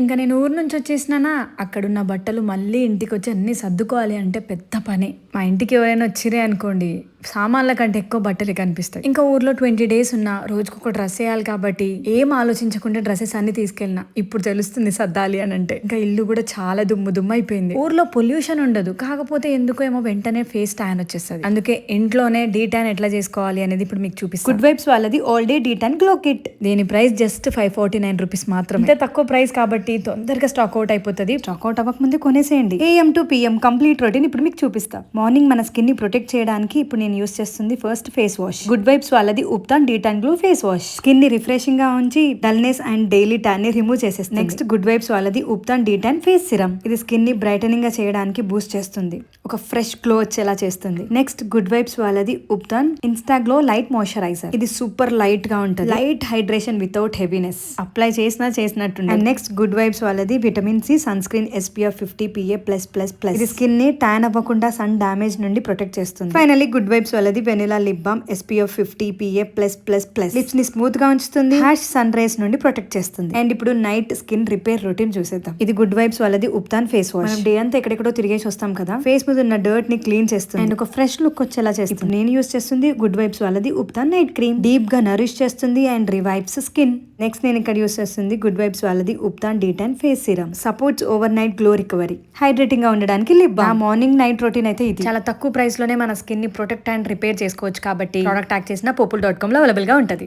ఇంకా నేను ఊరు నుంచి వచ్చేసినానా, అక్కడున్న బట్టలు మళ్ళీ ఇంటికొచ్చి అన్నీ సర్దుకోవాలి అంటే పెద్ద పని. మా ఇంటికి ఎవరైనా వచ్చిరే అనుకోండి, సామాన్ల కంటే ఎక్కువ బట్టలు కనిపిస్తాయి. ఇంకా ఊర్లో 20 days ఉన్నా రోజుకు ఒక డ్రెస్ వేయాలి కాబట్టి ఏం ఆలోచించకుండా డ్రెస్సెస్ అన్ని తీసుకెళ్ళినా. ఇప్పుడు తెలుస్తుంది సర్దాలి అని అంటే. ఇంకా ఇల్లు కూడా చాలా దుమ్ము అయిపోయింది. ఊర్లో పొల్యూషన్ ఉండదు, కాకపోతే ఎందుకో ఏమో వెంటనే ఫేస్ ట్యాన్ వచ్చేస్తుంది. అందుకే ఇంట్లోనే డీ ట్యాన్ ఎట్లా చేసుకోవాలి అనేది ఇప్పుడు మీకు చూపిస్తాను. గుడ్ వైబ్స్ వాళ్ళది all day D tan glow kit. దీని ప్రైస్ జస్ట్ 549 రూపీస్ మాత్రమే. ఇంత తక్కువ ప్రైస్ కాబట్టి తొందరగా స్టాక్ అవుట్ అయిపోతుంది. స్టాక్ అవుట్ అవ్వక ముందే కొనేసేయండి. AM to PM complete routine ఇప్పుడు మీకు చూపిస్తా. మార్నింగ్ మన స్కిన్ ని ప్రొటెక్ట్ చేయడానికి ఇప్పుడు నేను యూస్ చేస్తుంది first face wash. Good vibes వాళ్ళది ubtan de tan glow face wash. Skin ని రిఫ్రెషింగ్ గా ఉంచి డల్నెస్ అండ్ డైలీ ట్యాన్ ని రిమూవ్ చేసేస్తుంది. నెక్స్ట్ గుడ్ వైబ్స్ వాళ్ళది ubtan de tan face serum. ఇది స్కిన్ ని బ్రైటనింగ్ గా చేయడానికి బూస్ట్ చేస్తుంది, ఒక ఫ్రెష్ గ్లో వచ్చేలా చేస్తుంది. నెక్స్ట్ గుడ్ వైబ్స్ వాళ్ళది ubtan insta glow light moisturiser. ఇది సూపర్ లైట్ గా ఉంటుంది, light hydration without heaviness. Apply చేసినట్టు. అండ్ నెక్స్ట్ గుడ్ వైబ్స్ వాళ్ళది vitamin C sunscreen SPF 50 PA+++. ఇది స్కిన్ ని ట్యాన్ అవ్వకుండా సన్ డామేజ్ నుండి ప్రొటెక్ట్ చేస్తుంది. ఫైనల్లీ గుడ్ వైబ్స్ వాళ్ళది vanilla lip balm SPF 50 PA+++. Lips ని స్మూత్ గా ఉంచుతుంది, హాష్ సన్ రేస్ నుండి ప్రొటెక్ట్ చేస్తుంది. అండ్ ఇప్పుడు నైట్ స్కిన్ రిపేర్ రొటీన్ చూసేద్దాం. ఇది గుడ్ వైబ్స్ వాళ్ళది ఉప్తాన్ ఫేస్ వాష్. మనం డే అంతా ఎక్కడెక్కడో తిరిగేసి వస్తాం కదా, ఫేస్ మీద ఉన్న డర్ట్ ని క్లీన్ చేస్తుంది అండ్ ఒక ఫ్రెష్ లుక్ వచ్చేలా చేస్తుంది. నేను యూస్ చేస్తుంది గుడ్ వైబ్స్ వాళ్ళది ఉప్తాన్ నైట్ క్రీమ్. డీప్ గా నరిష్ చేస్తుంది అండ్ రివైవ్స్ స్కిన్. నెక్స్ట్ నేను ఇక్కడ యూస్ చేస్తుంది గుడ్ వైబ్స్ వాళ్ళది ubtan de tan face serum. Supports over night glow recovery. Hydrating గా ఉండడానికి lip balm. Morning night routine అయితే ఇది. చాలా తక్కువ ప్రైస్ లోనే మన స్కిన్ ని ప్రొటెక్ట్ అండ్ రిపేర్ చేసుకోవచ్చు కాబట్టి ప్రోడక్ట్ యాక్ట్ చేసిన popular.com లో అవైలబుల్ గా ఉంటది.